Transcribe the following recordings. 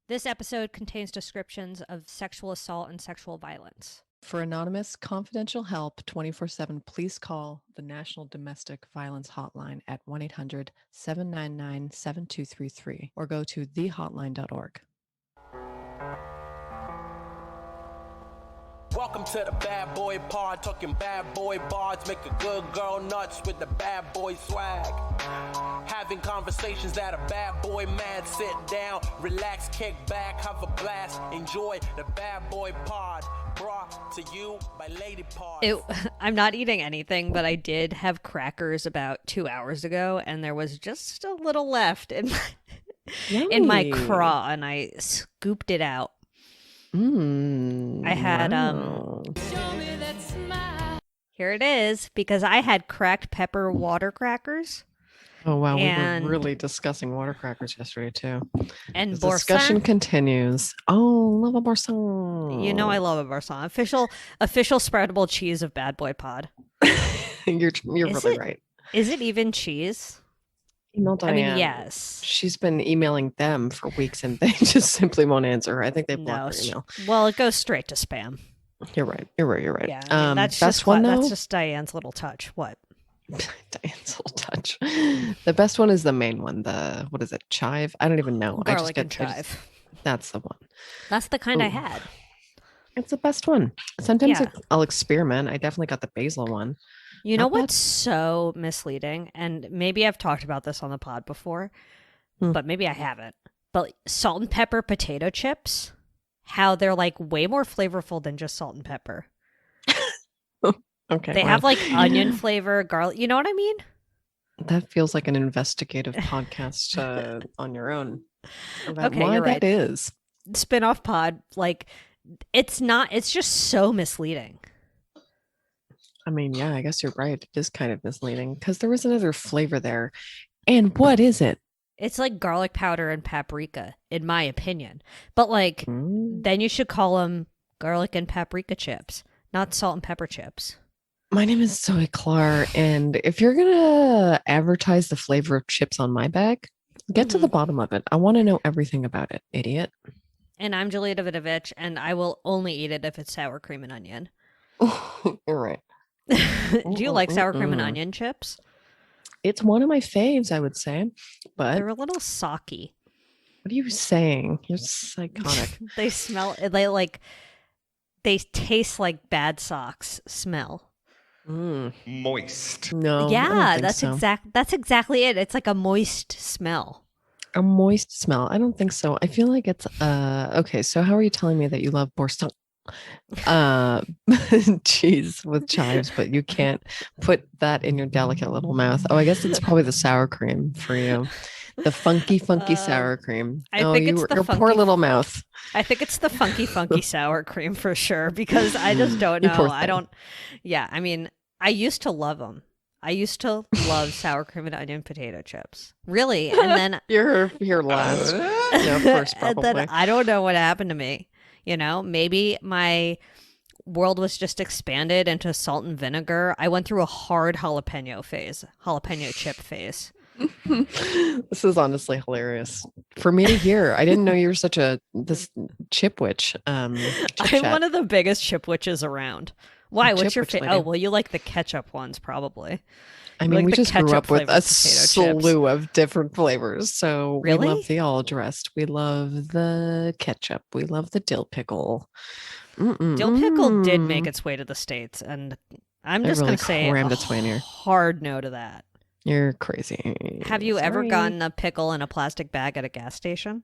This episode contains descriptions of sexual assault and sexual violence. For anonymous, confidential help 24/7, please call the National Domestic Violence Hotline at 1-800-799-7233 or go to thehotline.org. Welcome to the bad boy pod, talking bad boy bards, make a good girl nuts with the bad boy swag. Having conversations that a bad boy mad, sit down, relax, kick back, have a blast, enjoy the bad boy pod, brought to you by Lady Pod. I'm not eating anything, but I did have crackers about 2 hours ago, and there was just a little left in my craw, and I scooped it out. I had here it is, because I had cracked pepper water crackers. Oh wow, we were really discussing water crackers yesterday too. And the discussion continues. Oh, love a boursin. You know I love a boursin. Official spreadable cheese of Bad Boy Pod. You're really right. Is it even cheese? Email Diane. I mean, yes. She's been emailing them for weeks and they just simply won't answer. I think they blocked her email. Well, it goes straight to spam. You're right. Yeah, I mean, that's best just one though. That's just Diane's little touch. What? Diane's little touch. The best one is the main one. The what is it? Chive? I don't even know. Garlic and chive. That's the one. That's the kind I had. It's the best one. Sometimes I'll experiment. I definitely got the basil one. You know what's so misleading? And maybe I've talked about this on the pod before, but maybe I haven't. But salt and pepper potato chips, how they're like way more flavorful than just salt and pepper. Okay. They have like onion flavor, garlic. You know what I mean? That feels like an investigative podcast on your own. Okay, why you're right. That is. Spin-off pod, like it's just so misleading. I mean, yeah, I guess you're right. It is kind of misleading because there was another flavor there. And what is it? It's like garlic powder and paprika, in my opinion. But like, then you should call them garlic and paprika chips, not salt and pepper chips. My name is Zoe Clar, and if you're going to advertise the flavor of chips on my bag, get to the bottom of it. I want to know everything about it, idiot. And I'm Julia Davidovich, and I will only eat it if it's sour cream and onion. You're right. Do you like sour cream and onion chips? It's one of my faves, I would say, but they're a little socky. What are you saying? You're psychotic. They taste like bad socks smell. Moist. No. Yeah, that's exactly it. It's like a moist smell. A moist smell. I don't think so. I feel like it's okay. So how are you telling me that you love boursin? Cheese with chives, but you can't put that in your delicate little mouth. Oh, I guess it's probably the sour cream for you. The funky sour cream. Your poor little mouth. I think it's the funky sour cream for sure, because I just don't know. I mean, I used to love them. I used to love sour cream and onion potato chips. Really. And then you're last. Yeah, of course, probably. And then I don't know what happened to me. You know, maybe my world was just expanded into salt and vinegar. I went through a hard jalapeno chip phase. This is honestly hilarious for me to hear. I didn't know you were this chip witch. I'm one of the biggest chip witches around. Why? What's your favorite? Oh, well, you like the ketchup ones, probably. I mean, we just grew up with a slew of different flavors. So we love the all dressed. We love the ketchup. We love the dill pickle. Dill pickle did make its way to the States. And I'm just going to say a hard no to that. You're crazy. Have you ever gotten a pickle in a plastic bag at a gas station?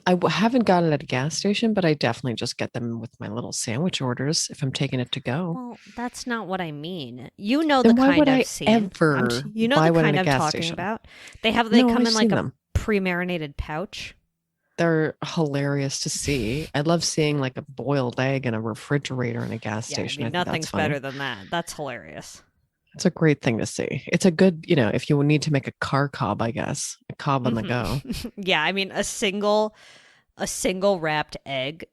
I haven't got it at a gas station, but I definitely just get them with my little sandwich orders if I'm taking it to go. Well, that's not what I mean. You know the kind I've seen. You know the kind I'm talking about. They come in like a pre-marinated pouch. They're hilarious to see. I love seeing like a boiled egg in a refrigerator in a gas station. I mean, nothing's better than that. That's hilarious. It's a great thing to see. It's a good, if you need to make a car cob, I guess, a cob on the go. Yeah, I mean, a single wrapped egg.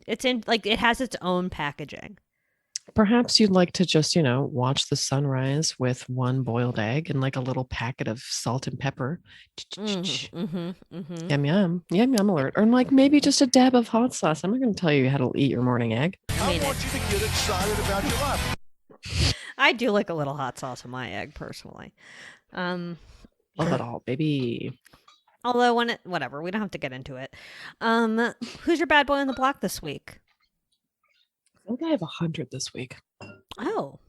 It's in like it has its own packaging. Perhaps you'd like to just, watch the sunrise with one boiled egg and like a little packet of salt and pepper. Yum, yum. Yum, yum alert. Or like maybe just a dab of hot sauce. I'm not going to tell you how to eat your morning egg. I want you to get excited about your life. I do like a little hot sauce on my egg, personally. Love it all, baby. Although, whatever, we don't have to get into it. Who's your bad boy on the block this week? I think I have 100 this week. Oh.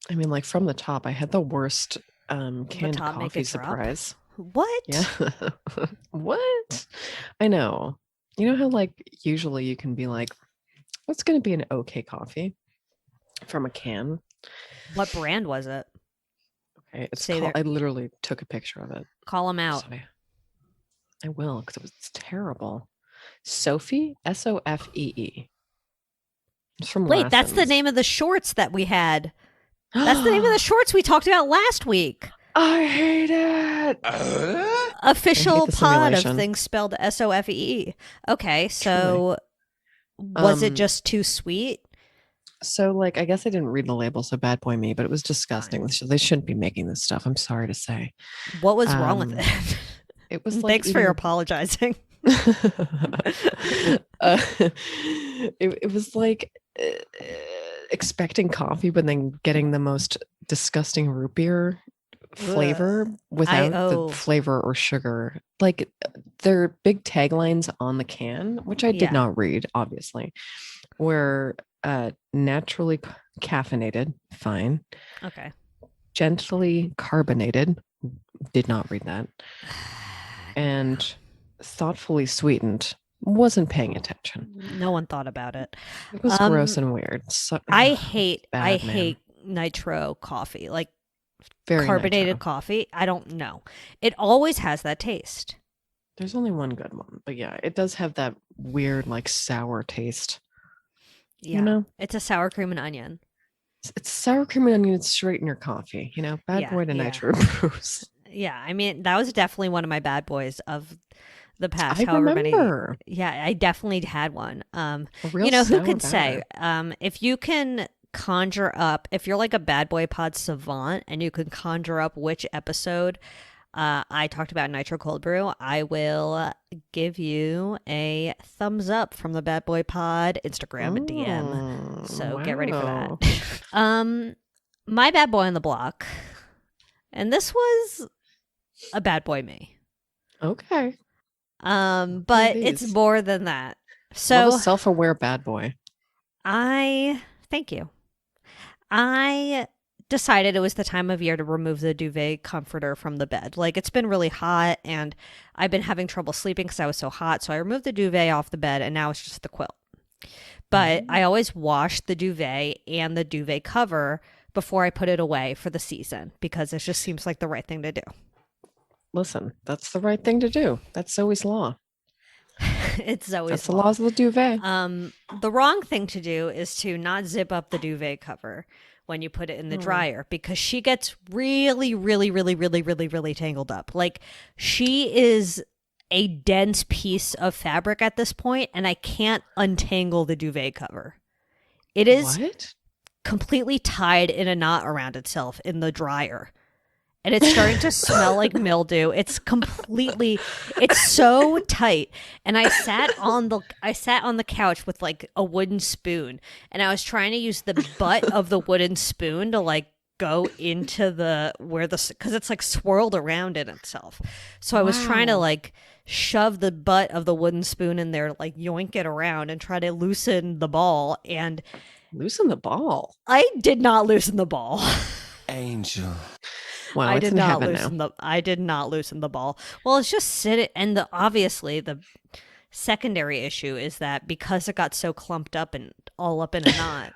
I mean, like from the top, I had the worst canned coffee surprise. What? Yeah. What? I know. You know how like usually you can be like, what's going to be an okay coffee from a can? What brand was it? Okay, I literally took a picture of it. Call them out. I will, because it's terrible. Sophie, Sofee. It's from Wait, that's the name of the shorts that we had. That's the name of the shorts we talked about last week. I hate it. Official pod of things spelled Sofee. Okay, so was it just too sweet? So, like, I guess I didn't read the label, so bad boy me, but it was disgusting. They shouldn't be making this stuff. I'm sorry to say. What was wrong with it? It was like Thanks for your apologizing. It was like expecting coffee, but then getting the most disgusting root beer flavor without the flavor or sugar. Like their big taglines on the can, which I did not read, obviously, were naturally caffeinated, fine. Okay. Gently carbonated, did not read that. And thoughtfully sweetened, wasn't paying attention. No one thought about it. It was gross and weird. So, I hate nitro coffee, like very carbonated nitro coffee. I don't know. It always has that taste. There's only one good one, but yeah, it does have that weird, like sour taste. Yeah, it's a sour cream and onion. It's sour cream and onion straight in your coffee. Bad boy to nitro brews. Yeah, I mean that was definitely one of my bad boys of the past. I remember. Yeah, I definitely had one. Who can say? If you can conjure up, if you're like a bad boy pod savant and you can conjure up which episode I talked about nitro cold brew, I will give you a thumbs up from the bad boy pod Instagram and DM. So get ready for that. My bad boy on the block, and this was a bad boy me. Okay. But it's more than that. So a self-aware bad boy. Thank you. I decided it was the time of year to remove the duvet comforter from the bed. Like it's been really hot and I've been having trouble sleeping because I was so hot. So I removed the duvet off the bed and now it's just the quilt. But I always wash the duvet and the duvet cover before I put it away for the season because it just seems like the right thing to do. Listen, that's the right thing to do. That's Zoe's law. It's Zoe's That's law. The laws of the duvet. The wrong thing to do is to not zip up the duvet cover when you put it in the dryer because she gets really, really, really, really, really, really tangled up. Like she is a dense piece of fabric at this point, and I can't untangle the duvet cover. It is completely tied in a knot around itself in the dryer. And it's starting to smell like mildew. It's so tight. And I sat on the couch with like a wooden spoon, and I was trying to use the butt of the wooden spoon to like go into because it's like swirled around in itself. So I was trying to like shove the butt of the wooden spoon in there, like yoink it around and try to loosen the ball. And loosen the ball? I did not loosen the ball. Angel. Wow, I did not loosen the ball. Well, it's just sitting, and obviously the secondary issue is that because it got so clumped up and all up in a knot,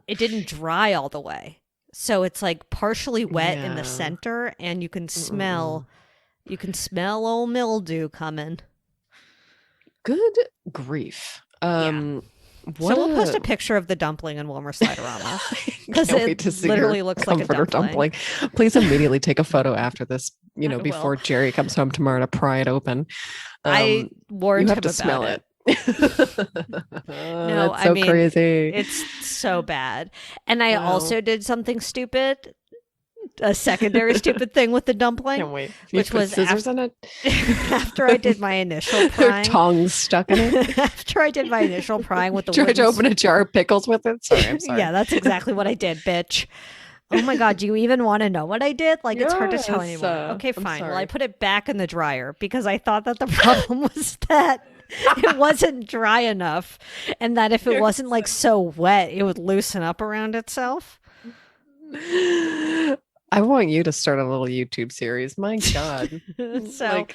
it didn't dry all the way. So it's like partially wet in the center, and you can smell old mildew coming. Good grief. So we'll post a picture of the dumpling in Wilmer Sliderama because it literally looks like a dumpling. Please immediately take a photo after this, before Jerry comes home tomorrow to pry it open. I warned him about smell it. No, that's so crazy. It's so bad. And I also did something stupid. A secondary stupid thing with the dumpling. Can't wait. Which was scissors in it? After I did my initial prying. Tongs stuck in it. After I did my initial prying with the tried to open a jar of pickles with it. Sorry, I'm sorry. Yeah, that's exactly what I did, bitch. Oh my God, do you even want to know what I did? Like, it's hard to tell anymore. Okay, fine. Well, I put it back in the dryer because I thought that the problem was that it wasn't dry enough and that if it wasn't like so wet, it would loosen up around itself. I want you to start a little YouTube series. My God. So,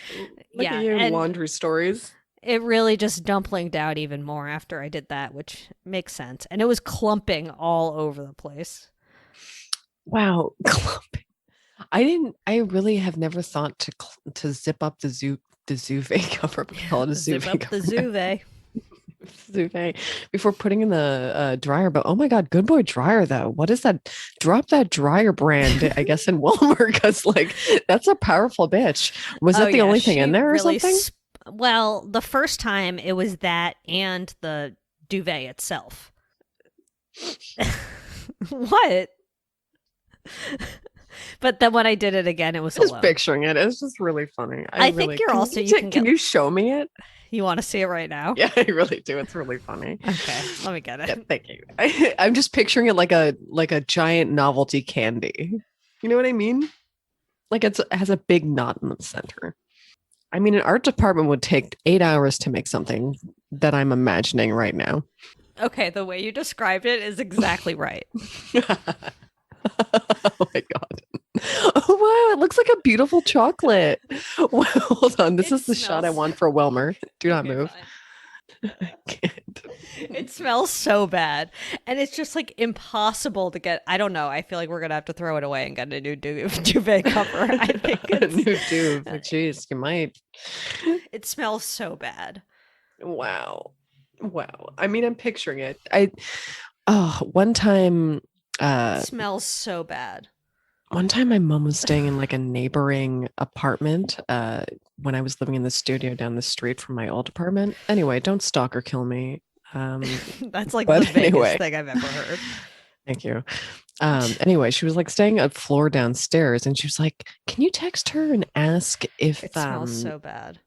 look at you, laundry stories. It really just dumplinged out even more after I did that, which makes sense. And it was clumping all over the place. Wow, clumping. I really have never thought to zip up the duvet cover. Call it a zip up cover. The duvet. Duvet before putting in the dryer. But oh my God, good boy dryer though. What is that? Drop that dryer brand, I guess, in Walmart, because like that's a powerful bitch. Was that the only thing in there or something? Well, the first time it was that and the duvet itself. What? But then when I did it again, it was just alone. Picturing it. It's just really funny. I think you're also. Can you show me it? You want to see it right now? Yeah, I really do. It's really funny. Okay, let me get it. Yeah, thank you. I'm just picturing it like a giant novelty candy. You know what I mean? Like it has a big knot in the center. I mean, an art department would take 8 hours to make something that I'm imagining right now. Okay, the way you described it is exactly right. Oh my God. Oh wow, it looks like a beautiful chocolate. Well, hold on. This is the shot I want for Wilmer. Do not move. I can't. It smells so bad. And it's just like impossible to get. I don't know. I feel like we're going to have to throw it away and get a new duvet cover. I think it's a new duvet. Jeez, you might. It smells so bad. Wow. I mean, I'm picturing it. One time. It smells so bad. One time my mom was staying in like a neighboring apartment when I was living in the studio down the street from my old apartment. Anyway, don't stalk or kill me. That's like the biggest thing I've ever heard. Thank you. Anyway, she was like staying a floor downstairs and she was like, can you text her and ask if it smells so bad?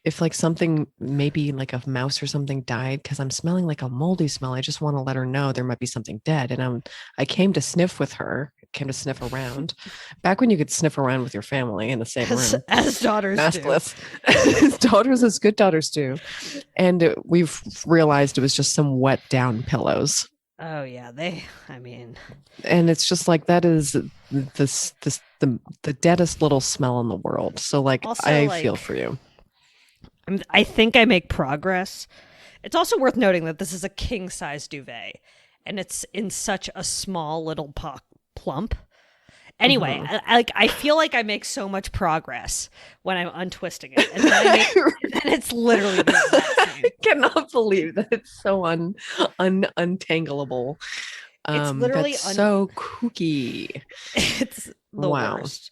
If like something, maybe like a mouse or something died, because I'm smelling like a moldy smell. I just want to let her know there might be something dead. And I came to sniff with her, came to sniff around. Back when you could sniff around with your family in the same room. As daughters maskless. Do. As daughters, as good daughters do. And we've realized it was just some wet down pillows. Oh yeah, and it's just like that is the deadest little smell in the world. So like also, I feel for you. I think I make progress. It's also worth noting that this is a king size duvet and it's in such a small little plump. Anyway, I feel like I make so much progress when I'm untwisting it. And then it's literally I cannot believe that it's so untangleable. It's literally so kooky. It's the worst.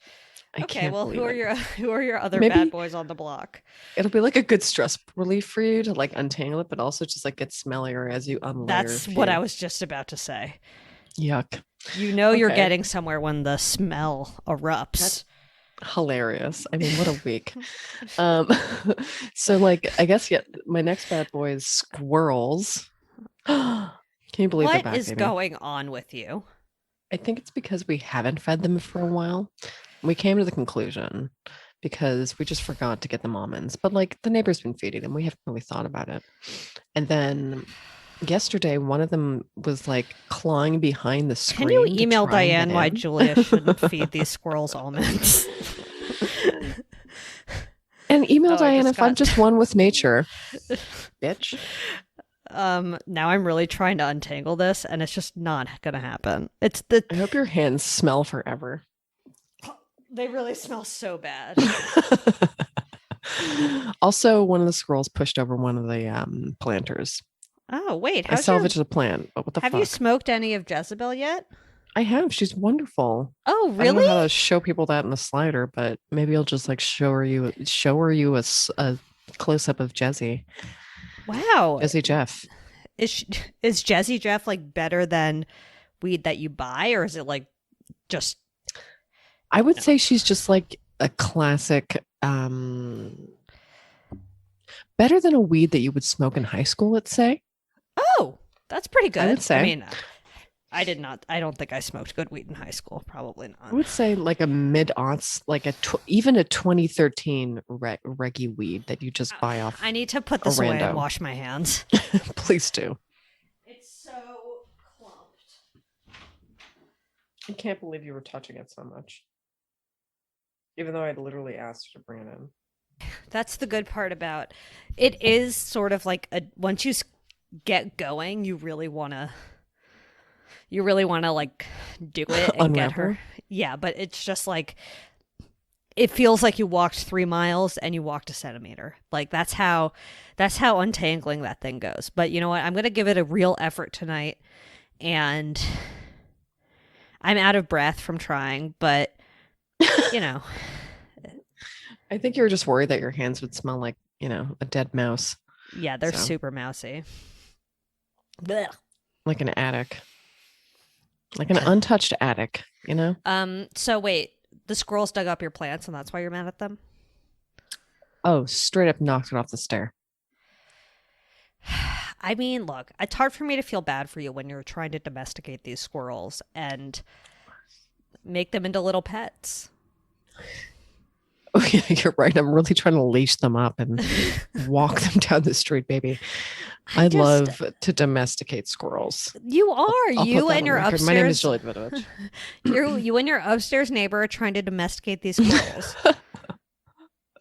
Okay, well, who are your other bad boys on the block? It'll be like a good stress relief for you to like untangle it, but also just like get smellier as you unlayer. That's what I was just about to say. Yuck. You're getting somewhere when the smell erupts. That's hilarious. I mean, what a week. So like, I guess my next bad boy is squirrels. Can you believe what is going on with you? I think it's because we haven't fed them for a while. We came to the conclusion because we just forgot to get them almonds, but like the neighbor's been feeding them. We haven't really thought about it. And then yesterday, one of them was like clawing behind the screen. Can you email Diane why Julia shouldn't feed these squirrels almonds? And email Diane if I'm just one with nature. Bitch. Now I'm really trying to untangle this and it's just not gonna happen. I hope your hands smell forever. They really smell so bad. Also, one of the squirrels pushed over one of the planters. Oh, wait. I salvaged the plant, but what the fuck? Have you smoked any of Jezebel yet? I have. She's wonderful. Oh, really? I don't know how to show people that in the slider, but maybe I'll just like show her you a close up of Jezzy. Wow. Jesse Jeff. Is Jesse Jeff like better than weed that you buy, or is it like just? I would say she's just like a classic, better than a weed that you would smoke in high school, let's say. Oh, that's pretty good. I would say. I mean, I don't think I smoked good weed in high school. Probably not. I would say like a mid-aughts, like even a 2013 reggae weed that you just buy off. I need to put this away and wash my hands. Please do. It's so clumped. I can't believe you were touching it so much. Even though I literally asked you to bring it in. That's the good part about it. Is sort of like once you get going, you really want to like do it and get her. Yeah, but it's just like it feels like you walked 3 miles and you walked a centimeter. Like that's how untangling that thing goes. But you know what? I'm going to give it a real effort tonight, and I'm out of breath from trying, but you know. I think you were just worried that your hands would smell like, a dead mouse. Yeah, they're super mousy. Blech. Like an attic. Like an untouched attic, So wait, the squirrels dug up your plants and that's why you're mad at them? Oh, straight up knocked it off the stair. I mean, look, it's hard for me to feel bad for you when you're trying to domesticate these squirrels and make them into little pets. Oh, yeah, you're right. I'm really trying to leash them up and walk them down the street, baby. I love to domesticate squirrels. You are. You and your upstairs. My name is Julie Davidovich. You and your upstairs neighbor are trying to domesticate these squirrels.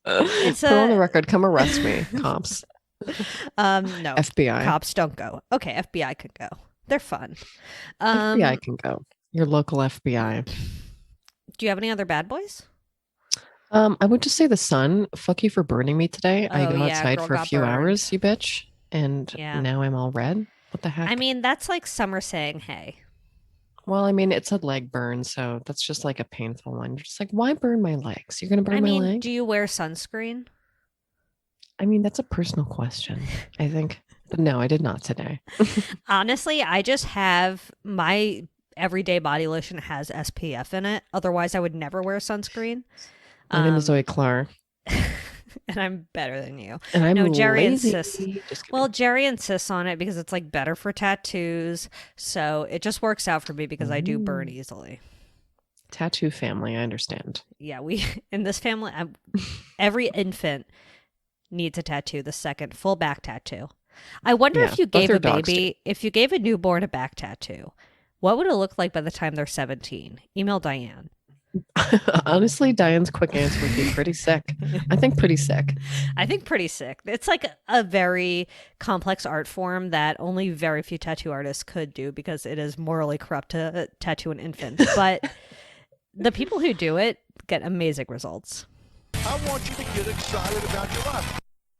Put on the record. Come arrest me, cops. No. FBI. Cops don't go. Okay, FBI can go. They're fun. FBI can go. Your local FBI. Do you have any other bad boys? I would just say the sun. Fuck you for burning me today. I go outside for a few hours, you bitch. And now I'm all red. What the heck? I mean, that's like summer saying, hey. Well, I mean, it's a leg burn, so that's just like a painful one. You're just like, why burn my legs? You're going to burn my leg? Do you wear sunscreen? I mean, that's a personal question, I think. But no, I did not today. Honestly, I just have my everyday body lotion has SPF in it. Otherwise, I would never wear sunscreen. My name is Zoe Clark. And I'm better than you. And I'm Jerry lazy. insists. Well, Jerry insists on it because it's like better for tattoos. So it just works out for me because I do burn easily. Tattoo family, I understand. Yeah, in this family, every infant needs a tattoo. The second full back tattoo. I wonder if you gave a baby, if you gave a newborn a back tattoo, what would it look like by the time they're 17? Email Diane. Honestly, Diane's quick answer would be pretty sick. I think pretty sick. It's like a very complex art form that only very few tattoo artists could do because it is morally corrupt to tattoo an infant. But the people who do it get amazing results. I want you to get excited about your life.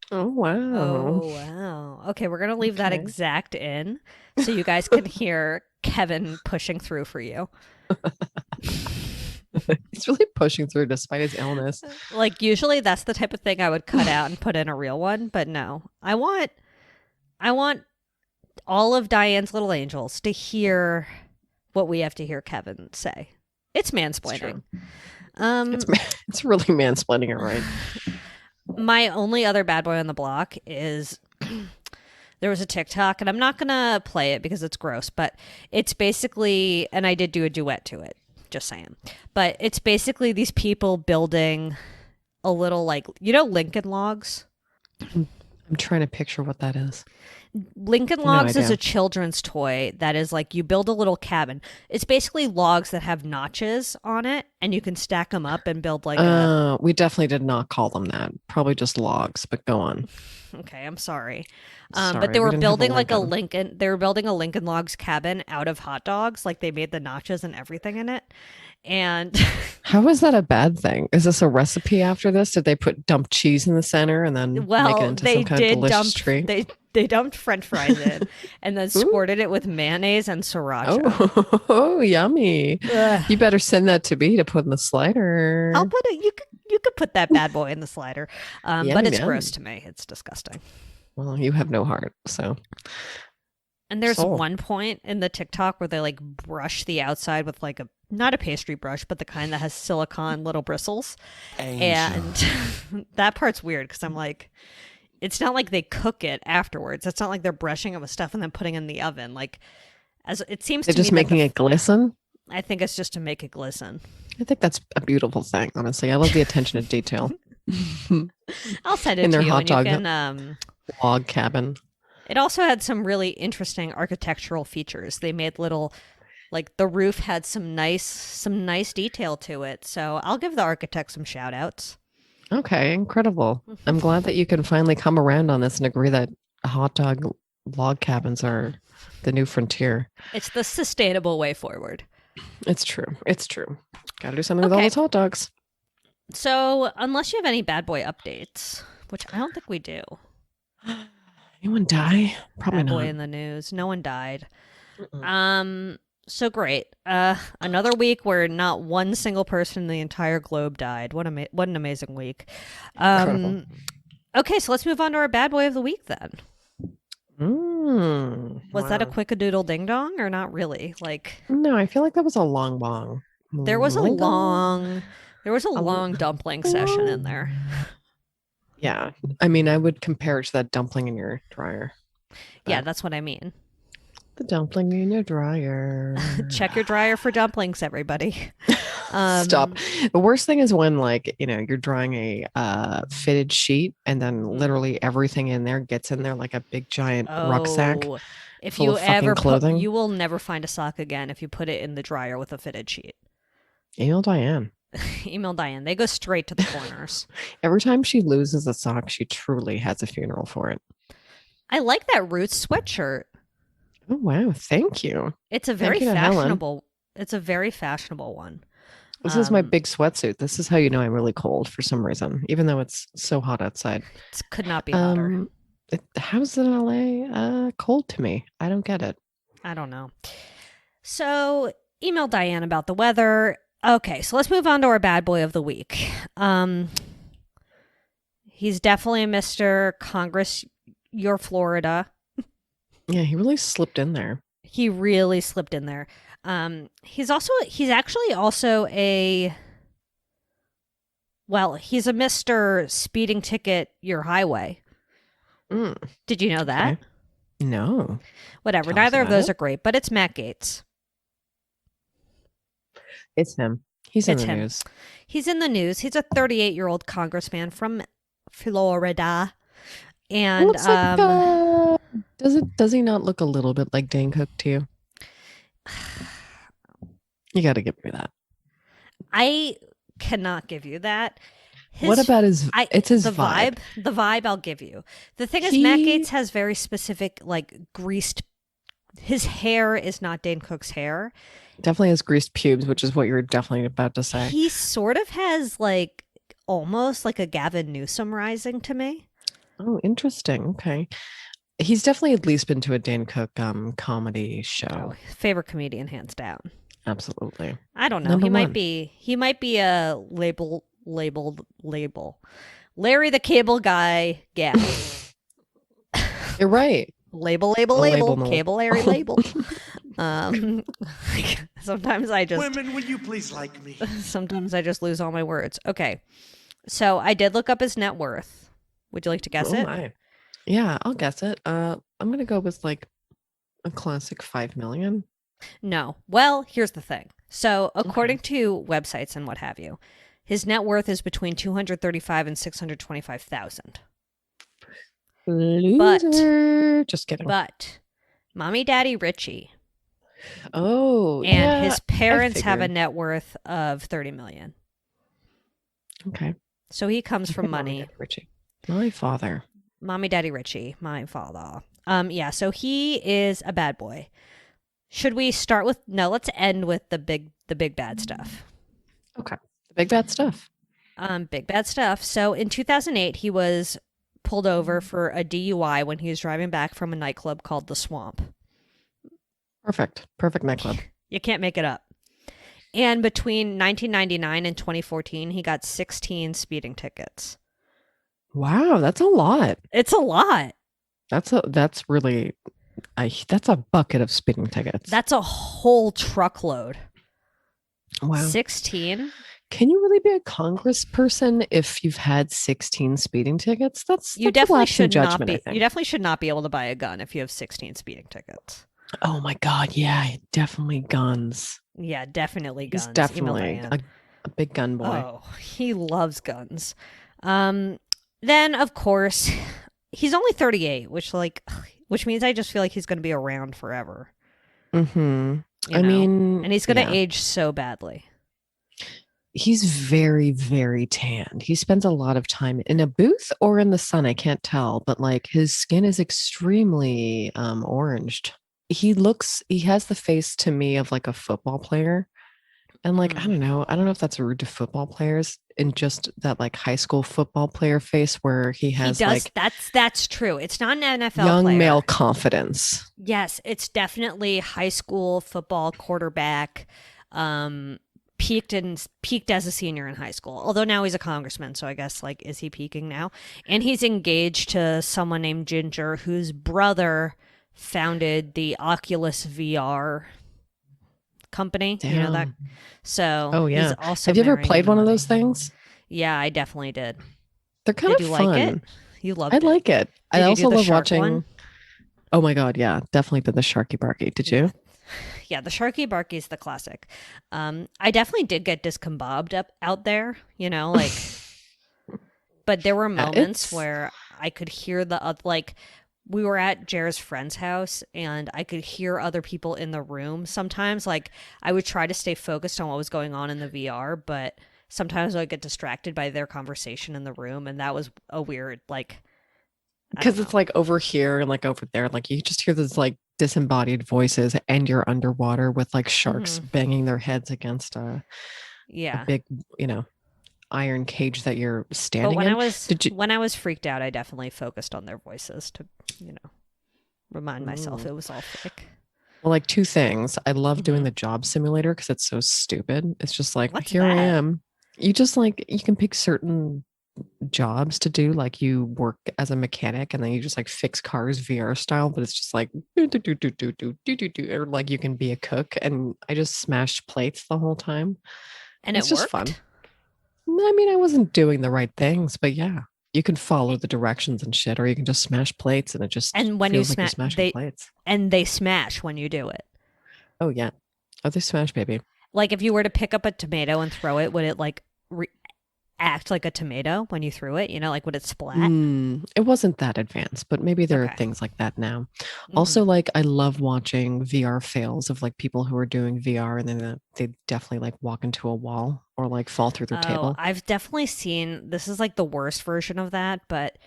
Oh, wow. Oh, wow. Okay, we're going to leave that exact in so you guys can hear Kevin pushing through for you. He's really pushing through despite his illness. Like usually that's the type of thing I would cut out and put in a real one, but no. I want all of Diane's little angels to hear what we have to hear Kevin say. It's mansplaining. It's really mansplaining it, right? My only other bad boy on the block is there was a TikTok, and I'm not going to play it because it's gross, but it's basically, and I did do a duet to it. Just saying. But it's basically these people building a little Lincoln Logs. I'm trying to picture what that is. Lincoln Logs is a children's toy that is like you build a little cabin. It's basically logs that have notches on it and you can stack them up and build like we definitely did not call them that. Probably just logs, but go on. Okay, I'm sorry. But they were building they were building a Lincoln Logs cabin out of hot dogs. Like they made the notches and everything in it. And how is that a bad thing? Is this a recipe after this? Did they dump cheese in the center and then make it into some kind of delicious treat? They dumped French fries in and then squirted it with mayonnaise and sriracha. Oh, yummy. Ugh. You better send that to me to put in the slider. I'll put it. You could put that bad boy in the slider. But it's gross to me. It's disgusting. Well, you have no heart, so. And there's one point in the TikTok where they like brush the outside with like not a pastry brush, but the kind that has silicone little bristles. Angel. And that part's weird because I'm like, it's not like they cook it afterwards. It's not like they're brushing it with stuff and then putting it in the oven. Like, as it seems they're to me, just making it glisten. I think it's just to make it glisten. I think that's a beautiful thing, honestly. I love the attention to detail. I'll send it in to their you. hot dog log cabin. It also had some really interesting architectural features. They made little, like the roof had some nice detail to it. So I'll give the architect some shout outs. Okay, incredible. I'm glad that you can finally come around on this and agree that hot dog log cabins are the new frontier. It's the sustainable way forward. It's true. Gotta do something with all those hot dogs. So unless you have any bad boy updates, which I don't think we do. Anyone die? Probably bad not. boy in the news. No one died. So great. Another week where not one single person in the entire globe died. What an amazing week. Okay, so let's move on to our bad boy of the week then. Was that a quick-a-doodle ding-dong or not really? Like, no, I feel like that was a long bong. There was a long dumpling session in there. Yeah. I mean, I would compare it to that dumpling in your dryer. Yeah, that's what I mean. The dumpling in your dryer. Check your dryer for dumplings, everybody. Stop. The worst thing is when, like, you're drying a fitted sheet and then literally everything in there gets in there like a big giant rucksack. If you ever clothing. You will never find a sock again if you put it in the dryer with a fitted sheet. Email Diane. Email Diane. They go straight to the corners. Every time she loses a sock, she truly has a funeral for it. I like that Roots sweatshirt. Oh wow! Thank you. It's a very fashionable. It's a very fashionable one. This is my big sweatsuit. This is how you know I'm really cold for some reason, even though it's so hot outside. It could not be hotter. How's it in LA? Cold to me. I don't get it. I don't know. So email Diane about the weather. Okay, so let's move on to our bad boy of the week. He's definitely a Mr. Congress, your Florida. Yeah, he really slipped in there. He really slipped in there. He's actually also he's a Mr. Speeding Ticket Your Highway. Did you know that? Okay. No. Whatever. Neither of those are great, but it's Matt Gaetz. It's him. He's in the news. He's in the news. He's a 38-year-old congressman from Florida. And looks like, does he not look a little bit like Dane Cook to you? You got to give me that. I cannot give you that. What about it's his vibe. The vibe I'll give you. The thing is, Matt Gaetz has very specific, like, greased. His hair is not Dane Cook's hair. Definitely has greased pubes, which is what you're definitely about to say. He sort of has, like, almost like a Gavin Newsom rising to me. Oh, interesting. Okay. He's definitely at least been to a Dane Cook comedy show. Oh, favorite comedian, hands down. Absolutely. I don't know. He might be a label. Larry the Cable Guy. Yeah. You're right. Label. Cable Larry label. Sometimes I just... Women, will you please like me? Sometimes I just lose all my words. Okay. So I did look up his net worth. Would you like to guess it? My. Yeah, I'll guess it. I'm going to go with like a classic 5 million. No. Well, here's the thing. So according to websites and what have you, his net worth is between 235 and 625,000. Loser. Just kidding. But Mommy Daddy Richie. Oh, and his parents have a net worth of 30 million. Okay. So he comes from money. Mommy Daddy Richie. My father. Mommy Daddy Richie, my father. Yeah, so he is a bad boy. Should we start with let's end with the big bad stuff. Okay. The big bad stuff. Big bad stuff. So in 2008, he was pulled over for a DUI when he was driving back from a nightclub called The Swamp. Perfect nightclub. You can't make it up. And between 1999 and 2014, he got 16 speeding tickets. Wow, that's a lot. It's a lot. That's really that's a bucket of speeding tickets. That's a whole truckload. Wow. 16? Can you really be a congressperson if you've had 16 speeding tickets? That's You a definitely lapse in should not judgment, I be. think. You definitely should not be able to buy a gun if you have 16 speeding tickets. Oh my God, yeah, definitely guns. Yeah, definitely guns. He's definitely a big gun boy. Oh, he loves guns. Then of course, he's only 38, which means I just feel like he's going to be around forever. Mm-hmm. I mean, and he's going to age so badly. He's very, very tanned. He spends a lot of time in a booth or in the sun. I can't tell, but like his skin is extremely oranged. He has the face to me of like a football player. And like, I don't know if that's rude to football players, in just that like high school football player face where he has like that's true. It's not an NFL young player. Male confidence. Yes, it's definitely high school football quarterback. Peaked as a senior in high school. Although now he's a congressman, so I guess like is he peaking now? And he's engaged to someone named Ginger, whose brother founded the Oculus VR company. Damn. You know that? So oh yeah. He's also have you ever played one of those things? Yeah, I definitely did. They're kind of fun. Like it? You loved it. I like it. I also love watching one? Oh my God, yeah. Definitely did the Sharky Barky. Did you? Yeah, the Sharky Barky is the classic. I definitely did get discombobed out there, like, but there were moments where I could hear we were at Jer's friend's house and I could hear other people in the room. Sometimes, like, I would try to stay focused on what was going on in the VR, but sometimes I would get distracted by their conversation in the room, and that was a weird, like, because it's like over here and like over there, like you just hear this like disembodied voices, and you're underwater with like sharks banging their heads against a big, iron cage that you're standing in. When I was freaked out, I definitely focused on their voices to, remind myself it was all fake. Well, like two things. I love doing the job simulator because it's so stupid. It's just like, What's here that? I am. You just like, you can pick certain jobs to do, like you work as a mechanic and then you just like fix cars VR style, but it's just like or like you can be a cook, and I just smashed plates the whole time, and it's it just worked? fun. I mean, I wasn't doing the right things, but yeah, you can follow the directions and shit, or you can just smash plates and it just and when feels you like smashing plates. And they smash when you do it. Oh yeah, they smash, baby. Like if you were to pick up a tomato and throw it, would it like act like a tomato when you threw it? Like would it splat? It wasn't that advanced, but maybe there are things like that now. Also, like I love watching VR fails of like people who are doing VR and then they definitely like walk into a wall or like fall through their table. I've definitely seen, this is like the worst version of that, but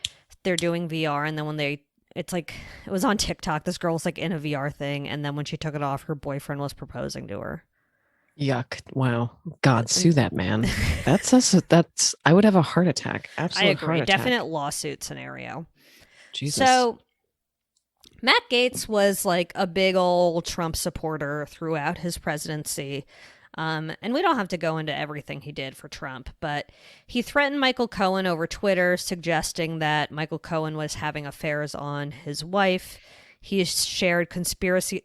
they're doing VR and then it was on TikTok. This girl was like in a VR thing, and then when she took it off, her boyfriend was proposing to her. Yuck. Wow. God, sue that man. That's I would have a heart attack. Absolutely. I agree. Definite lawsuit scenario. Jesus. So Matt Gaetz was like a big old Trump supporter throughout his presidency. And we don't have to go into everything he did for Trump, but he threatened Michael Cohen over Twitter, suggesting that Michael Cohen was having affairs on his wife. He shared conspiracy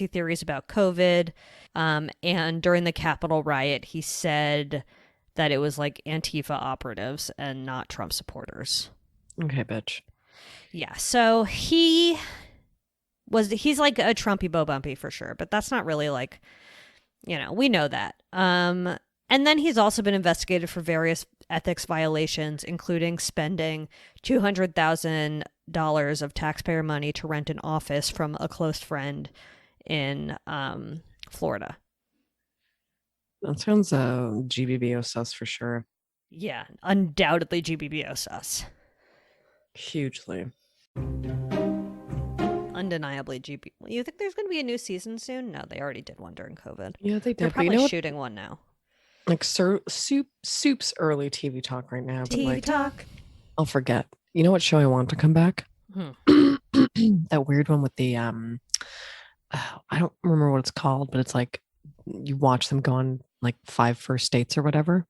theories about COVID. And during the Capitol riot, he said that it was like Antifa operatives and not Trump supporters. Okay, bitch. Yeah. So he's like a Trumpy Bo Bumpy for sure, but that's not really like, we know that. And then he's also been investigated for various ethics violations, including spending $200,000 of taxpayer money to rent an office from a close friend in Florida. That sounds GBBO sus for sure. Yeah, undoubtedly GBBO sus. Hugely. Undeniably GB. You think there's going to be a new season soon? No, they already did one during COVID. Yeah, they did. They're probably shooting one now. Like Soup's early TV talk right now. But TV talk. I'll forget. You know what show I want to come back? That weird one with the I don't remember what it's called, but it's like you watch them go on like 5 first dates or whatever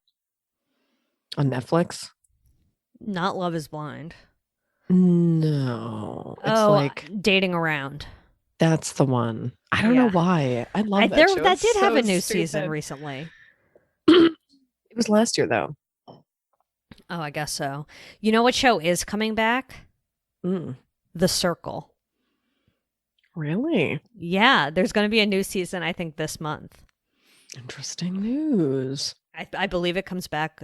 on Netflix. Not Love is Blind. No. It's like Dating Around. that's the one. I don't know why. I love that show. That did have a new season recently. It was last year though. Oh, I guess so. You know what show is coming back? The Circle. Really? Yeah, there's going to be a new season, I think, this month. Interesting news. I believe it comes back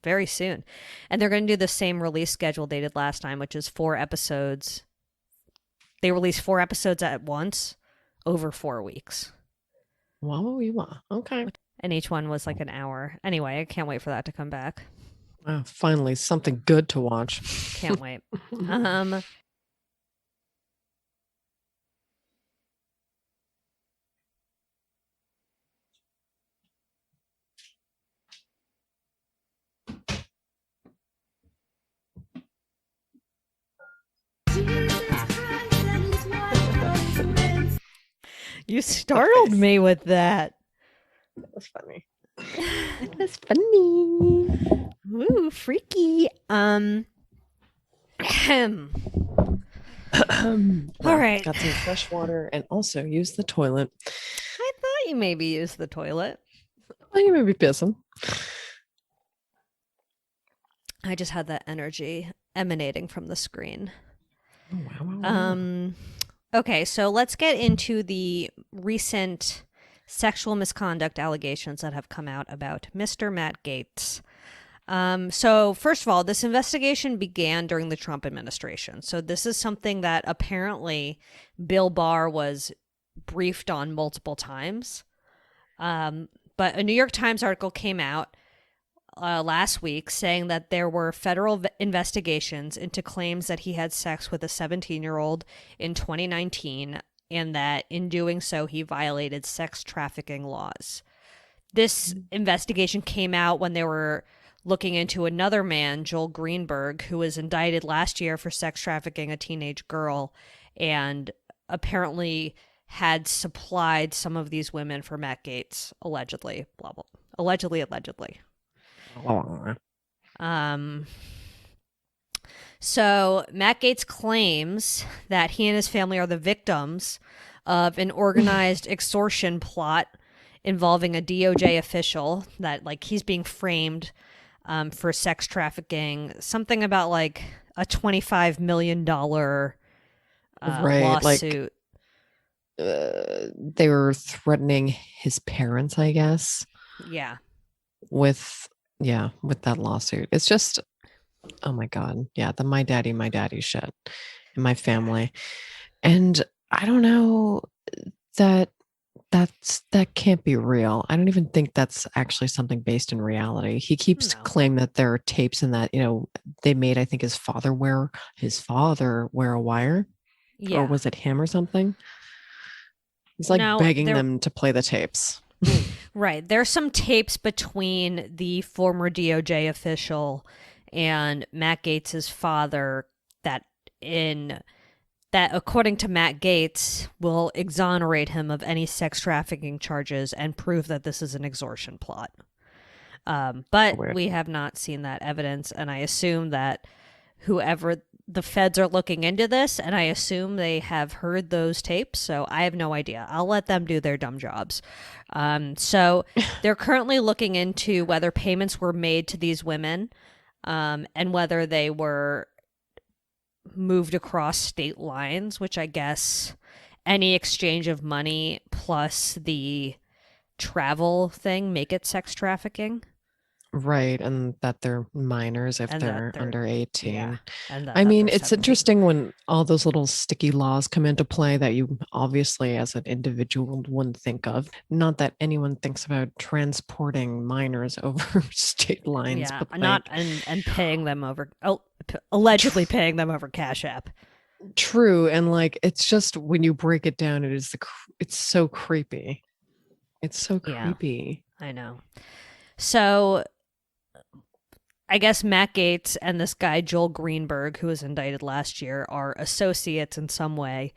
very soon. And they're going to do the same release schedule they did last time, which is 4 episodes. They release 4 episodes at once over 4 weeks. Wow. Okay. And each one was like an hour. Anyway, I can't wait for that to come back. Finally, something good to watch. Can't wait. You startled me with that. That was funny. It was funny. Ooh, freaky. All right. Got some fresh water and also use the toilet. I thought you maybe used the toilet. Well, you may be pissing. I just had that energy emanating from the screen. Wow. Okay, so let's get into the recent sexual misconduct allegations that have come out about Mr. Matt Gaetz. So first of all, this investigation began during the Trump administration. So this is something that apparently Bill Barr was briefed on multiple times. But a New York Times article came out last week saying that there were federal investigations into claims that he had sex with a 17-year-old in 2019 and that in doing so he violated sex trafficking laws. This investigation came out when they were looking into another man, Joel Greenberg, who was indicted last year for sex trafficking a teenage girl and apparently had supplied some of these women for Matt Gaetz, allegedly. Blah, blah. Allegedly. So Matt Gaetz claims that he and his family are the victims of an organized extortion plot involving a DOJ official, that like he's being framed for sex trafficking, something about like a $25 million lawsuit. They were threatening his parents, I guess. Yeah. With that lawsuit. It's just, oh my God. Yeah. The my daddy shit in my family. And I don't know that can't be real. I don't even think that's actually something based in reality. He keeps claiming that there are tapes and that, they made, I think his father wear a wire. Yeah. Or was it him or something? He's like begging them to play the tapes. Right. There's some tapes between the former DOJ official and Matt Gaetz's father that according to Matt Gaetz will exonerate him of any sex trafficking charges and prove that this is an extortion plot. But we have not seen that evidence, and I assume that whoever the feds are looking into this, and I assume they have heard those tapes, so I have no idea. I'll let them do their dumb jobs. So they're currently looking into whether payments were made to these women and whether they were moved across state lines, which I guess any exchange of money plus the travel thing make it sex trafficking. Right, and that they're minors if they're under 18. Yeah, I mean, it's interesting when all those little sticky laws come into play that you obviously as an individual wouldn't think of. Not that anyone thinks about transporting minors over state lines. Yeah, but not and paying them over, allegedly paying them over Cash App. True, and like it's just when you break it down, it's so creepy. It's so creepy. Yeah, I know. So I guess Matt Gaetz and this guy, Joel Greenberg, who was indicted last year, are associates in some way.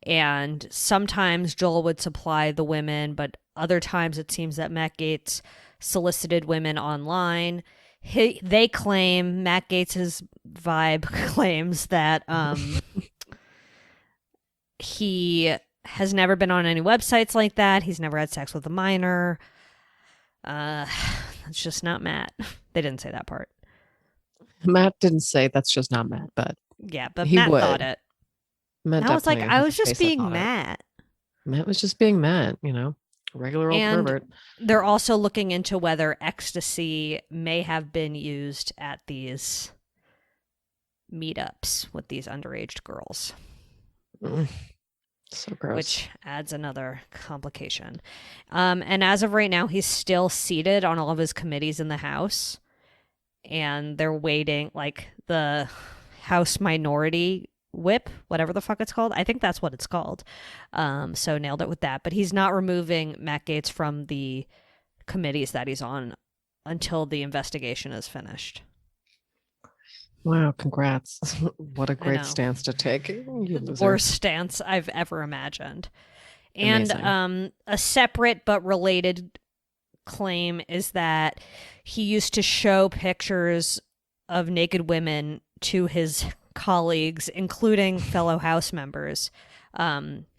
And sometimes Joel would supply the women, but other times it seems that Matt Gaetz solicited women online. They claim, Matt Gaetz's vibe claims that he has never been on any websites like that. He's never had sex with a minor. That's just not Matt. They didn't say that part. Matt didn't say that's just not Matt, but yeah, but Matt thought it. Matt I was like, I was just being Matt. Matt was just being Matt, regular old pervert. They're also looking into whether ecstasy may have been used at these meetups with these underage girls. So gross. Which adds another complication. And as of right now, he's still seated on all of his committees in the House. And they're waiting, like the House Minority Whip, whatever the fuck it's called. I think that's what it's called. So nailed it with that. But he's not removing Matt Gaetz from the committees that he's on until the investigation is finished. Wow, congrats. What a great stance to take. The worst stance I've ever imagined. And a separate but related claim is that he used to show pictures of naked women to his colleagues, including fellow House members.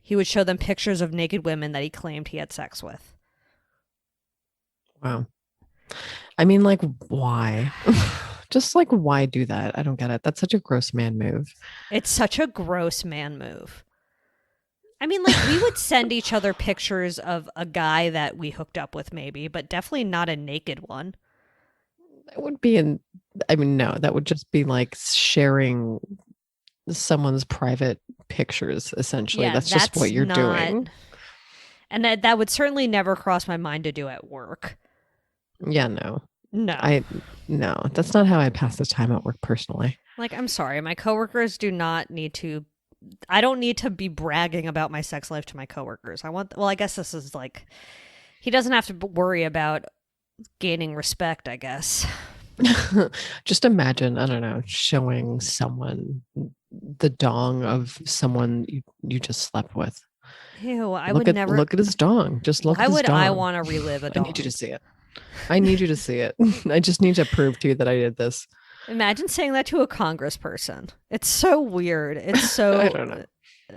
He would show them pictures of naked women that he claimed he had sex with. Wow. I mean, like, why? Just like, why do that? I don't get it. That's such a gross man move. It's such a gross man move. I mean, like, we would send each other pictures of a guy that we hooked up with, maybe, but definitely not a naked one. That would be no, that would just be like sharing someone's private pictures, essentially. Yeah, that's just what you're doing. And that would certainly never cross my mind to do at work. Yeah, no. No, that's not how I pass the time at work personally. Like, I'm sorry, my coworkers do not need to. I don't need to be bragging about my sex life to my coworkers. I guess this is like, he doesn't have to worry about gaining respect, I guess. Just imagine, I don't know, showing someone the dong of someone you just slept with. Ew, I would never look at his dong. Just look at his dong. Why would I want to relive a dong? I need you to see it. I need you to see it. I just need to prove to you that I did this. Imagine saying that to a congressperson. It's so weird. It's so I don't know.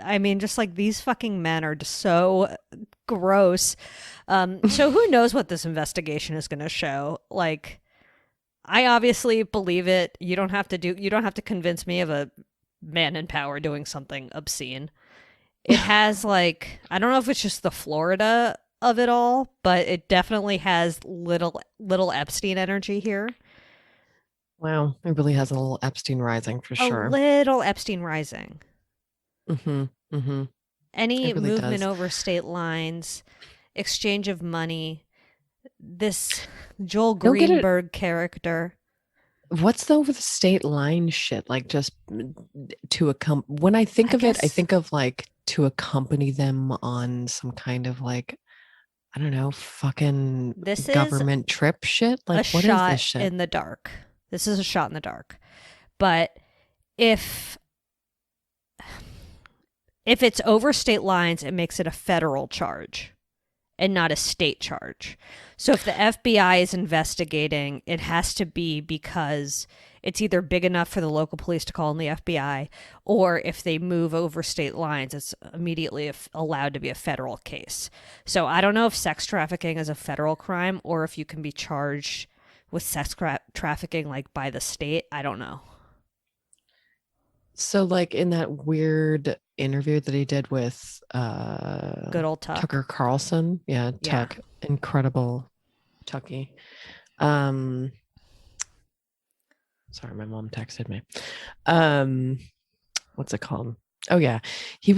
I mean, just like, these fucking men are just so gross. So who knows what this investigation is going to show? Like, I obviously believe it. You don't have to convince me of a man in power doing something obscene. It has, like, I don't know if it's just the Florida of it all, but it definitely has little Epstein energy here. Wow, it really has a little Epstein rising for sure. A little Epstein rising. Mm-hmm. Any really movement over state lines, exchange of money, this Joel Greenberg character. What's the over the state line shit? Like, just to when I think of it, I think of like to accompany them on some kind of like, I don't know, fucking government trip shit. Like, what is this shit? In the dark. This is a shot in the dark. But if it's over state lines, it makes it a federal charge and not a state charge. So if the FBI is investigating, it has to be because it's either big enough for the local police to call in the FBI, or if they move over state lines, it's immediately allowed to be a federal case. So I don't know if sex trafficking is a federal crime or if you can be charged with sex trafficking like by the state. I don't know. So like in that weird interview that he did with good old Tucker Carlson. Yeah, Tuck. Yeah. Incredible Tucky. Sorry, my mom texted me. What's it called? Oh yeah. He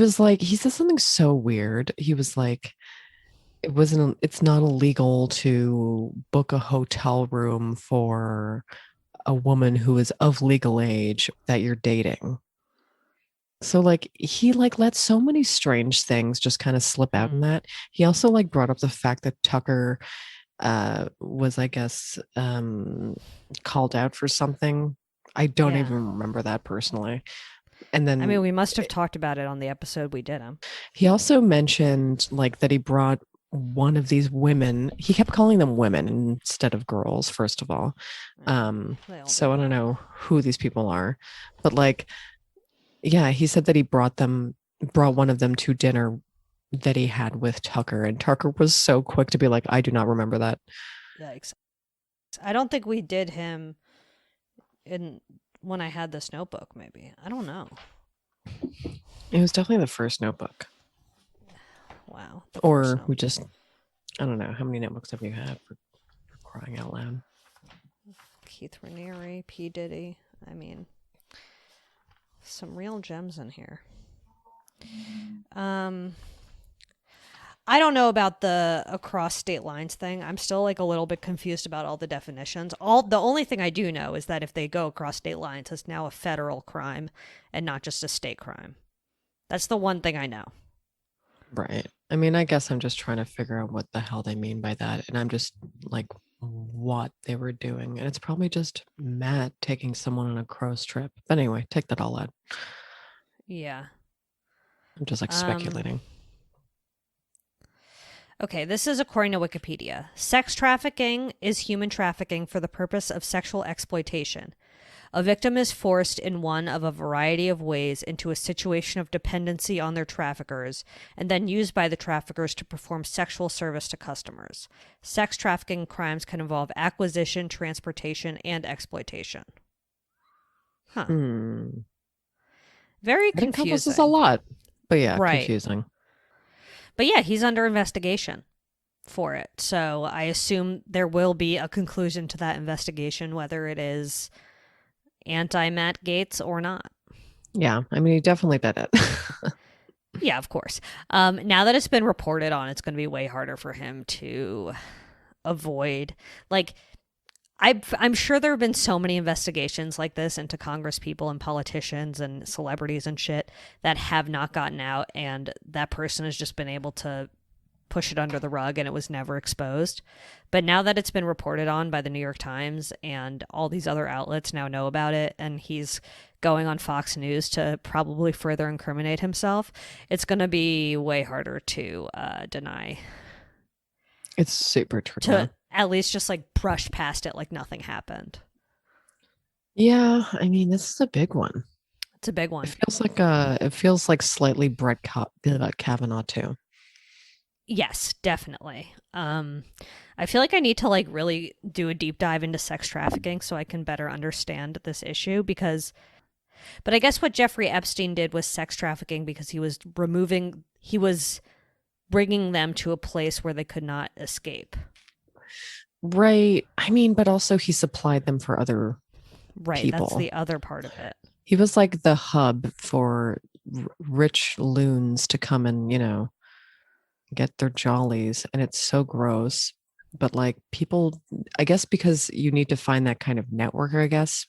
said something so weird. He was like, it's not illegal to book a hotel room for a woman who is of legal age that you're dating. So like he like let so many strange things just kind of slip out in that. He also like brought up the fact that Tucker was, I guess, called out for something. I don't even remember that personally. And then, I mean, we must have talked about it on the episode we did him. He also mentioned like that he brought one of these women, he kept calling them women instead of girls, first of all. So I don't know who these people are, but like, yeah, he said that he brought one of them to dinner that he had with Tucker, and Tucker was so quick to be like, I do not remember that. Yikes. I don't think we did him when I had this notebook, maybe. I don't know. It was definitely the first notebook. Wow. Or we just, I don't know. How many notebooks have you had for crying out loud? Keith Raniere, P. Diddy. I mean, some real gems in here. I don't know about the across state lines thing. I'm still like a little bit confused about all the definitions. The only thing I do know is that if they go across state lines, it's now a federal crime and not just a state crime. That's the one thing I know. Right. I mean, I guess I'm just trying to figure out what the hell they mean by that. And I'm just like, what they were doing. And it's probably just Matt taking someone on a cruise trip. But anyway, take that all out. Yeah. I'm just like speculating. Okay, this is according to Wikipedia. Sex trafficking is human trafficking for the purpose of sexual exploitation. A victim is forced in one of a variety of ways into a situation of dependency on their traffickers and then used by the traffickers to perform sexual service to customers. Sex trafficking crimes can involve acquisition, transportation, and exploitation. Huh. Very confusing. Encompasses a lot. But yeah, right. Confusing. But yeah, he's under investigation for it. So I assume there will be a conclusion to that investigation, whether it is anti-Matt Gaetz or not. Yeah, I mean, he definitely did it. Yeah, of course. Now that it's been reported on, it's going to be way harder for him to avoid. Like, I'm sure there have been so many investigations like this into Congress people and politicians and celebrities and shit that have not gotten out, and that person has just been able to push it under the rug and it was never exposed. But now that it's been reported on by the New York Times and all these other outlets now know about it, and he's going on Fox News to probably further incriminate himself, it's going to be way harder to deny. It's super true. To at least just like brush past it like nothing happened. Yeah, I mean, this is a big one. It's a big one. It feels like slightly Brett Kavanaugh too. Yes, definitely. I feel like I need to like really do a deep dive into sex trafficking so I can better understand this issue but I guess what Jeffrey Epstein did was sex trafficking because he was bringing them to a place where they could not escape. Right. I mean, but also he supplied them for other people. That's the other part of it. He was like the hub for rich loons to come and, get their jollies. And it's so gross. But like people, I guess because you need to find that kind of network, I guess.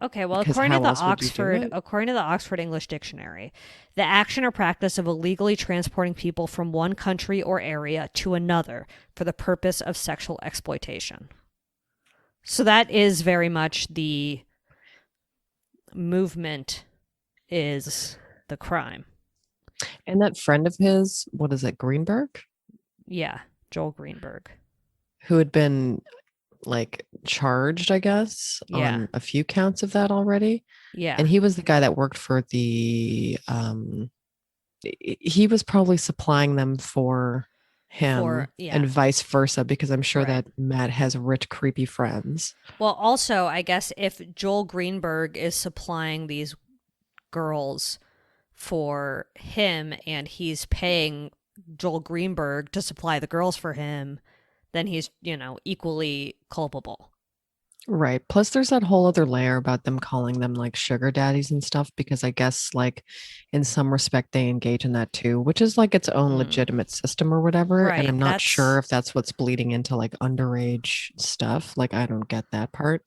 Okay, well, according to the Oxford English Dictionary, the action or practice of illegally transporting people from one country or area to another for the purpose of sexual exploitation. So that is very much the movement is the crime. And that friend of his, what is it, Greenberg? Yeah, Joel Greenberg. Who had been like charged, I guess, on a few counts of that already. Yeah. And he was the guy that worked for the he was probably supplying them for him and vice versa, because I'm sure that Matt has rich, creepy friends. Well, also, I guess if Joel Greenberg is supplying these girls for him and he's paying Joel Greenberg to supply the girls for him, then he's, equally culpable. Right. Plus there's that whole other layer about them calling them like sugar daddies and stuff, because I guess like in some respect they engage in that too, which is like its own legitimate system or whatever. Right. And I'm not sure if that's what's bleeding into like underage stuff. Like I don't get that part.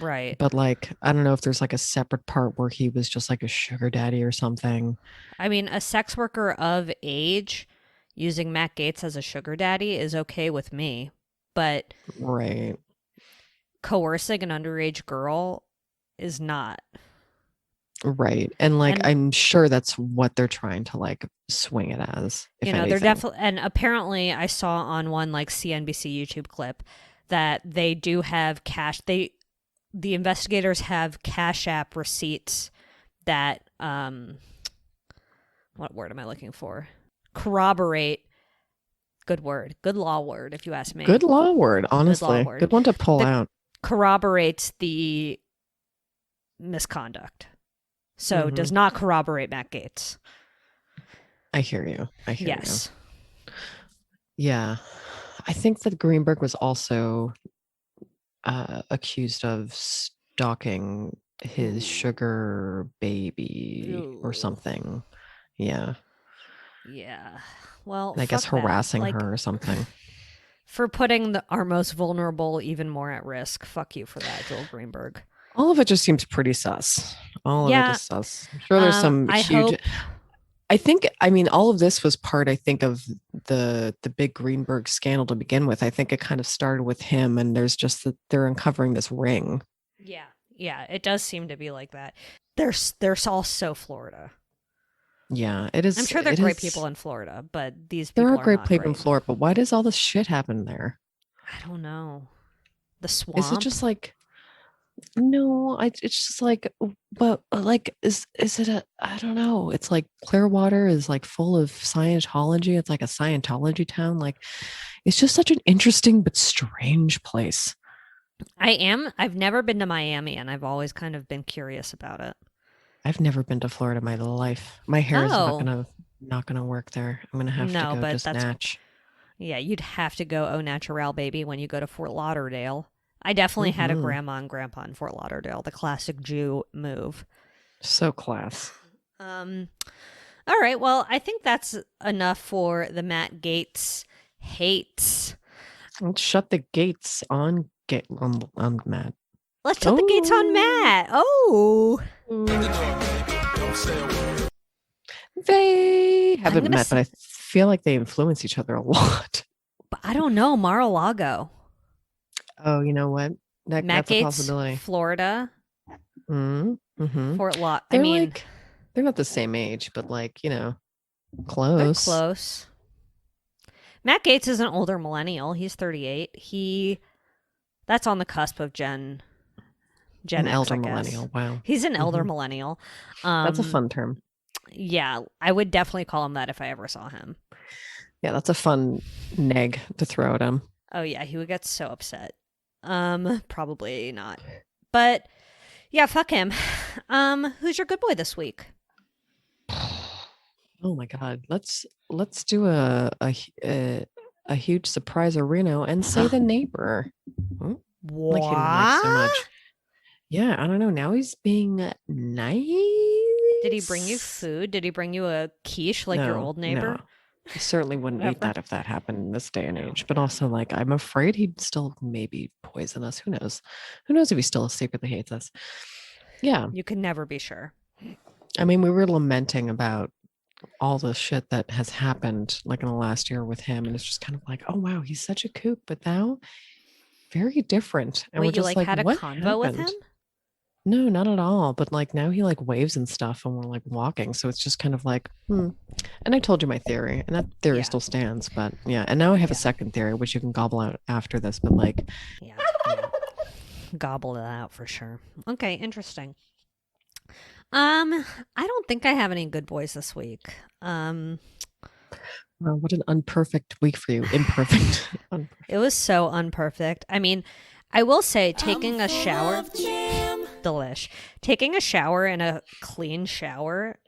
Right. But like, I don't know if there's like a separate part where he was just like a sugar daddy or something. I mean, a sex worker of age using Matt Gaetz as a sugar daddy is okay with me, but right, coercing an underage girl is not. Right. And I'm sure that's what they're trying to swing it as. They're definitely, and apparently I saw on one CNBC YouTube clip that they do have the investigators have Cash App receipts that, what word am I looking for? Corroborate. Good word. Good law word, if you ask me. Good law word, honestly. Good one to pull out. Corroborates the misconduct. So does not corroborate Matt Gaetz. I hear you. Yes. Yeah. I think that Greenberg was also accused of stalking his sugar baby or something. Yeah. Yeah. Well, and I guess harassing her or something. For putting our most vulnerable even more at risk. Fuck you for that, Joel Greenberg. All of it just seems pretty sus. All of it is sus. I'm sure there's some huge... I mean, all of this was part, I think, of the big Greenberg scandal to begin with. I think it kind of started with him, and there's just that they're uncovering this ring. Yeah, it does seem to be like that. They're all so Florida. Yeah, it is. I'm sure they're great people in Florida, but these people are great people in Florida. But why does all this shit happen there? I don't know. The swamp. Is it just no? It's just but is it a? I don't know. It's Clearwater is full of Scientology. It's like a Scientology town. It's just such an interesting but strange place. I've never been to Miami, and I've always kind of been curious about it. I've never been to Florida in my life. My hair is not gonna work there. I'm gonna have to go just natch. Yeah, you'd have to go au naturel, baby, when you go to Fort Lauderdale. I definitely had a grandma and grandpa in Fort Lauderdale, the classic Jew move. So class. All right, well, I think that's enough for the Matt Gaetz hates. Let's shut the gates on Matt. Let's shut the gates on Matt. Oh. They haven't met, but I feel like they influence each other a lot. But I don't know. Mar-a-Lago. Oh, you know what? Matt that's Gaetz, a possibility. Florida. Mm-hmm. Fort they're not the same age, but close. They're close. Matt Gaetz is an older millennial. He's 38. That's on the cusp of Gen an X, elder millennial. Wow. He's an elder millennial. That's a fun term. Yeah, I would definitely call him that if I ever saw him. Yeah, that's a fun neg to throw at him. Oh yeah, he would get so upset. Probably not. But yeah, fuck him. Who's your good boy this week? Oh my god. Let's do a huge surprise Reno and say the neighbor. What? He likes so much. Yeah, I don't know. Now he's being nice. Did he bring you food? Did he bring you a quiche your old neighbor? No. I certainly wouldn't eat that if that happened in this day and age. But also, I'm afraid he'd still maybe poison us. Who knows? Who knows if he still secretly hates us? Yeah. You can never be sure. I mean, we were lamenting about all the shit that has happened in the last year with him. And it's just kind of oh, wow, he's such a kook. But now, very different. And wait, we're just had a what convo happened? with him? No, not at all. But now he waves and stuff and we're walking. So it's just kind of And I told you my theory and that theory still stands. But yeah. And now I have a second theory, which you can gobble out after this. But yeah. Gobble it out for sure. Okay. Interesting. I don't think I have any good boys this week. Well, what an unperfect week for you. Imperfect. It was so unperfect. I mean, I will say taking a shower... Delish. Taking a shower in a clean shower.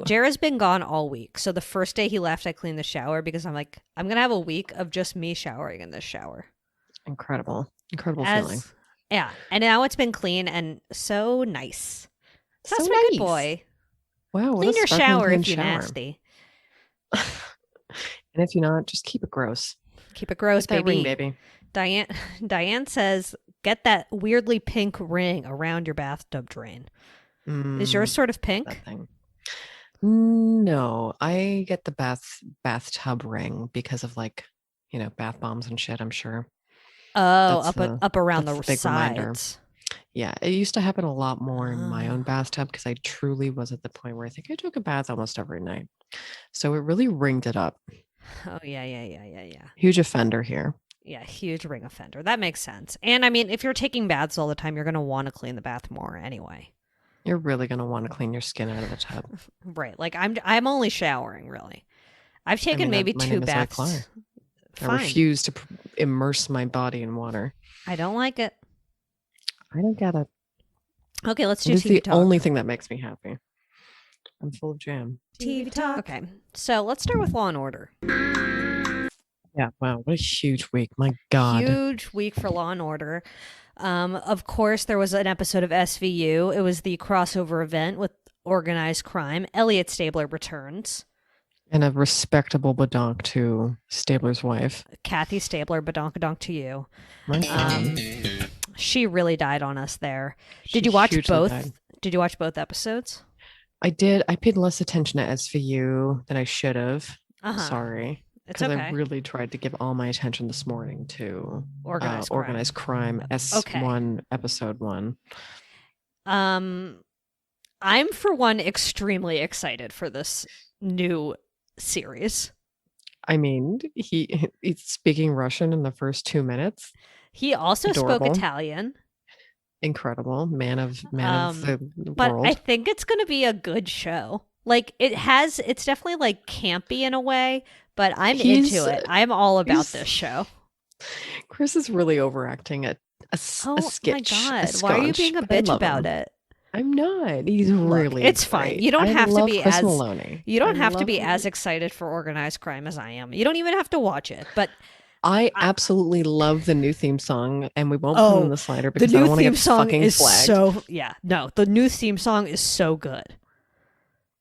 Jared's been gone all week. So the first day he left, I cleaned the shower because I'm I'm going to have a week of just me showering in this shower. Incredible feeling. Yeah. And now it's been clean and so nice. So that's nice. my good boy. Wow. Clean your shower if you're nasty. And if you're not, just keep it gross. Keep it gross, baby. Ring, baby. Diane says, get that weirdly pink ring around your bathtub drain. Is yours sort of pink? No, I get the bathtub ring because of bath bombs and shit, I'm sure. Oh, up around the sides. Reminder. Yeah, it used to happen a lot more in my own bathtub because I truly was at the point where I think I took a bath almost every night. So it really ringed it up. Oh, yeah. Huge offender here. Yeah, huge ring offender. That makes sense. And I mean, if you're taking baths all the time, you're going to want to clean the bath more anyway. You're really going to want to clean your skin out of the tub. Right. Like I'm only showering, really. I've taken maybe my 2 name is baths. Fine. I refuse to immerse my body in water. I don't like it. I don't get it. Okay, let's do TV TV talk. talk. Only thing that makes me happy. I'm full of jam. TV talk. Okay, so let's start with Law and Order. Yeah, wow, what a huge week. My God. Huge week for Law and Order. Of course, there was an episode of SVU. It was the crossover event with organized crime. Elliot Stabler returns. And a respectable badonk to Stabler's wife. Kathy Stabler, badonk to you. My she really died on us there. Did you watch both? Did you watch both episodes? I did. I paid less attention to SVU than I should have. Sorry. It's okay. I really tried to give all my attention this morning to organized crime S1 episode 1. I'm for one extremely excited for this new series. I mean, he's speaking Russian in the first 2 minutes. He also spoke Italian. Incredible. Man of the but world. I think it's going to be a good show. Like it's definitely like campy in a way, but I'm into it. I'm all about this show. Chris is really overacting a sketch. Oh my God. Why are you being a bitch about it? I'm not. He's really It's fine. You don't have to be Chris Maloney. You don't have to be as excited for organized crime as I am. You don't even have to watch it. But I absolutely love the new theme song, and we won't put it in the slider because I don't want to get fucking flagged. The new theme song is so good.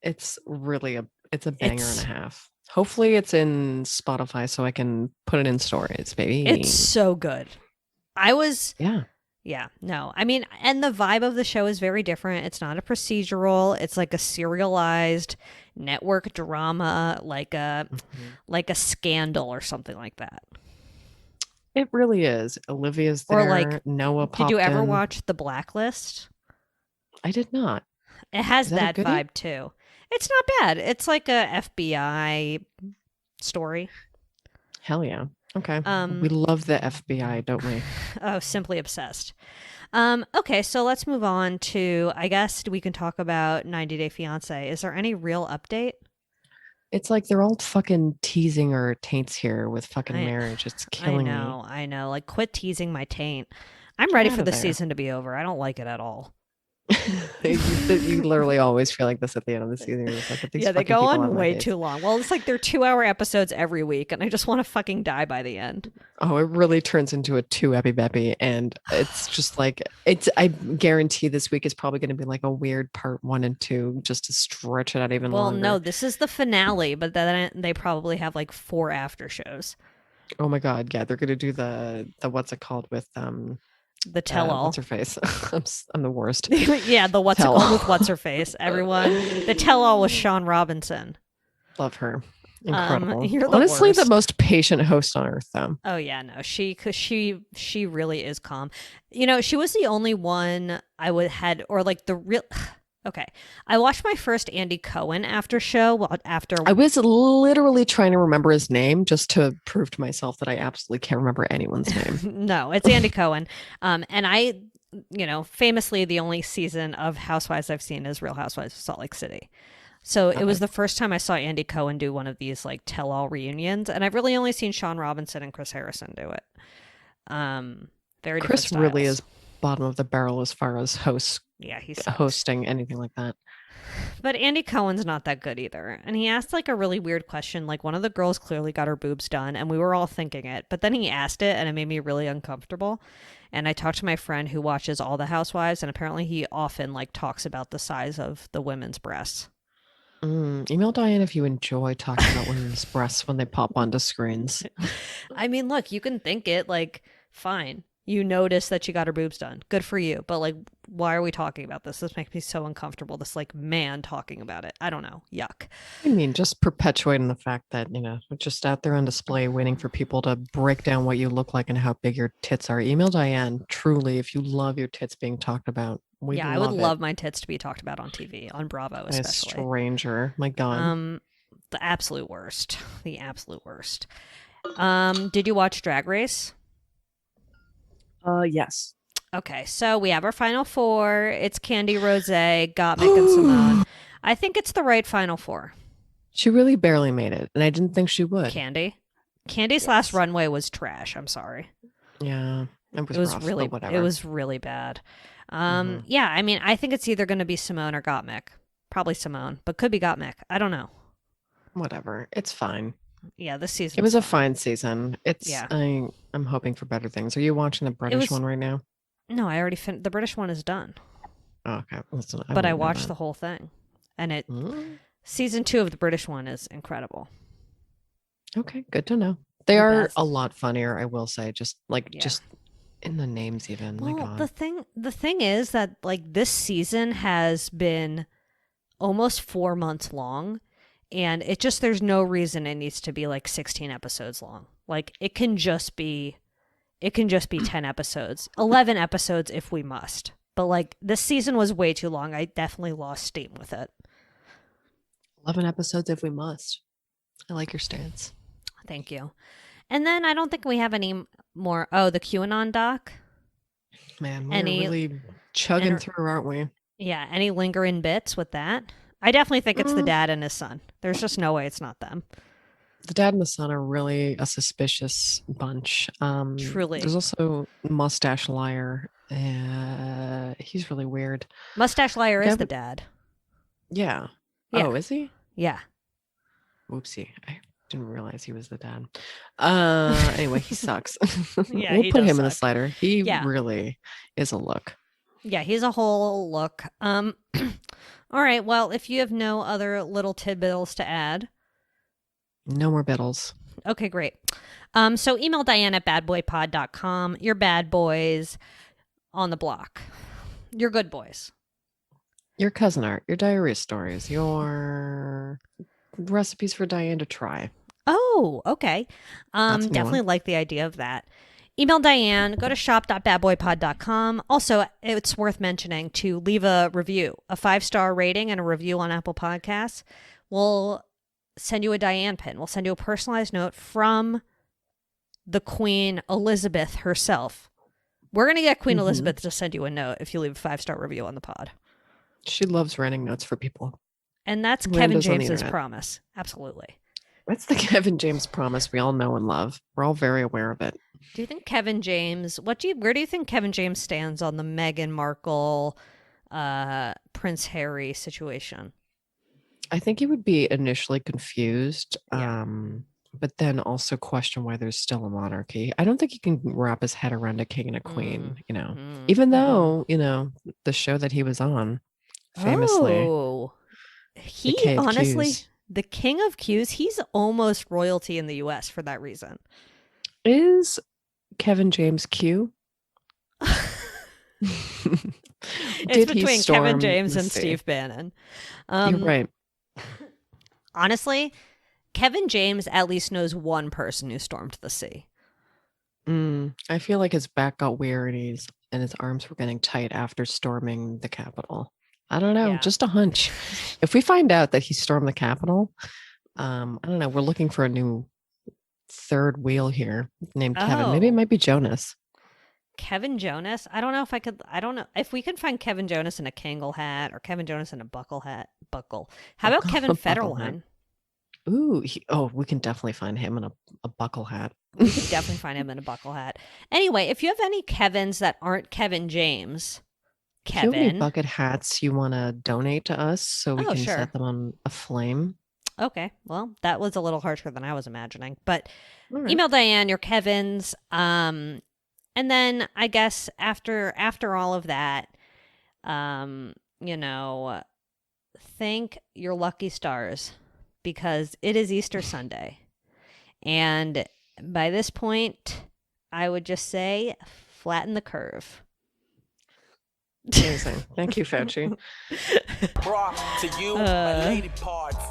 It's really it's a banger and a half. Hopefully it's in Spotify so I can put it in stories, baby. It's so good. Yeah, no. I mean, and the vibe of the show is very different. It's not a procedural. It's like a serialized network drama, like a Scandal or something like that. It really is. Olivia's there. Or like Noah popped Did you ever in. watch The Blacklist? I did not. It has that goodie? vibe too. It's not bad. It's like a FBI story. Hell yeah. Okay. We love the FBI, don't we? Oh, simply obsessed. Okay, so let's move on to, I guess we can talk about 90 Day Fiancé. Is there any real update? It's like they're all fucking teasing her taints here with fucking marriage. It's killing me. I know. Like, quit teasing my taint. I'm ready for the season to be over. I don't like it at all. You literally always feel like this at the end of the season. You're just like, they go on way too long. Well, it's like they're 2-hour episodes every week, and I just want to fucking die by the end. Oh, it really turns into a 2 epi beppy, and it's just like I guarantee this week is probably going to be like a weird part 1 and 2 just to stretch it out even longer. Well, no, this is the finale, but then they probably have like 4 after shows. Oh my God, yeah, they're going to do the what's it called with the tell-all. What's her face? I'm the worst. Yeah, the what's it called with what's her face. Everyone. The tell-all was Sean Robinson. Love her. Incredible. Honestly, worst. The most patient host on earth, though. Oh yeah, no, she really is calm. You know, she was the only one I had, or like the real. Okay, I watched my first Andy Cohen after show. I was literally trying to remember his name just to prove to myself that I absolutely can't remember anyone's name. No, it's Andy Cohen. And I, famously, the only season of Housewives I've seen is Real Housewives of Salt Lake City. So it was the first time I saw Andy Cohen do one of these like tell-all reunions, and I've really only seen Sean Robinson and Chris Harrison do it. Very different Chris styles. Really is bottom of the barrel as far as hosts. Yeah, he's hosting anything like that. But Andy Cohen's not that good either. And he asked like a really weird question. Like one of the girls clearly got her boobs done and we were all thinking it. But then he asked it and it made me really uncomfortable. And I talked to my friend who watches all the Housewives, and apparently he often like talks about the size of the women's breasts. Email Diane if you enjoy talking about women's breasts when they pop onto screens. I mean, look, you can think it like, fine. You notice that she got her boobs done. Good for you. But like, why are we talking about this? This makes me so uncomfortable. This like man talking about it. I don't know. Yuck. I mean, just perpetuating the fact that, we're just out there on display waiting for people to break down what you look like and how big your tits are. Email Diane, truly, if you love your tits being talked about. I would love my tits to be talked about on TV, on Bravo especially. A stranger. My God. The absolute worst. The absolute worst. Did you watch Drag Race? Yes. Okay, so we have our final four. It's Candy, Rose, Gottmik, and Simone. I think it's the right final four. She really barely made it, and I didn't think she would. Candy's last runway was trash. I'm sorry. Yeah, it was rough, really whatever. It was really bad. Yeah, I mean, I think it's either going to be Simone or Gottmik. Probably Simone, but could be Gottmik. I don't know. Whatever, it's fine. Yeah, this season. It was a fine season. Yeah. I'm hoping for better things. Are you watching the British one right now? No, I already finished. The British one is done. Oh, okay. Listen, but I watched the whole thing, and season 2 of the British one is incredible. Okay, good to know. They are a lot funnier, I will say. Just in the names, even. Well, my God. the thing is that like this season has been almost 4 months long. And there's no reason it needs to be like 16 episodes long. Like it can just be 10 episodes, 11 episodes if we must. But like this season was way too long. I definitely lost steam with it. 11 episodes if we must. I like your stance. Thank you. And then I don't think we have any more. Oh, the QAnon doc. Man, we're really chugging through, aren't we? Yeah. Any lingering bits with that? I definitely think it's the dad and his son. There's just no way it's not them. The dad and the son are really a suspicious bunch. Truly. There's also Mustache Liar. He's really weird. Mustache Liar is the dad. Yeah. Oh, is he? Yeah. Whoopsie. I didn't realize he was the dad. Anyway, he sucks. Yeah, we'll put him in the slider. He really is a look. Yeah, he's a whole look. All right, well, if you have no other little tidbits to add. No more biddles. Okay, great. So email Diane at badboypod.com. Your bad boys on the block. Your good boys. Your cousin art, your diarrhea stories, your recipes for Diane to try. Oh, okay. Definitely like the idea of that. Email Diane, go to shop.badboypod.com. Also, it's worth mentioning to leave a review, a 5-star rating and a review on Apple Podcasts. We'll send you a Diane pin. We'll send you a personalized note from the Queen Elizabeth herself. We're going to get Queen Elizabeth to send you a note if you leave a 5-star review on the pod. She loves writing notes for people. And that's Kevin James's promise. Absolutely. That's the Kevin James promise we all know and love. We're all very aware of it. Do you think Kevin James, where do you think Kevin James stands on the Meghan Markle, Prince Harry situation? I think he would be initially confused, but then also question why there's still a monarchy. I don't think he can wrap his head around a king and a queen, even though, the show that he was on famously. Oh, he honestly, the King of Q's, he's almost royalty in the US for that reason. Is Kevin James Q? It's between Kevin James and Steve Bannon. You're right. Honestly, Kevin James at least knows one person who stormed the sea. I feel like his back got weird and his arms were getting tight after storming the Capitol. I don't know, just a hunch. If we find out that he stormed the Capitol, I don't know. We're looking for a new third wheel here named Kevin. Maybe it might be Jonas. Kevin Jonas? I don't know if we can find Kevin Jonas in a Kangol hat or Kevin Jonas in a buckle. How about Kevin Federline? Ooh, we can definitely find him in a buckle hat. We could definitely find him in a buckle hat. Anyway, if you have any Kevins that aren't Kevin James, Kevin. Do you have any bucket hats you want to donate to us so we can set them on a flame? Okay. Well, that was a little harsher than I was imagining. But email Diane your Kevins. And then I guess after all of that, thank your lucky stars because it is Easter Sunday. And by this point, I would just say flatten the curve. Amazing. Thank you, Fauci. Brought to you by Lady Parts.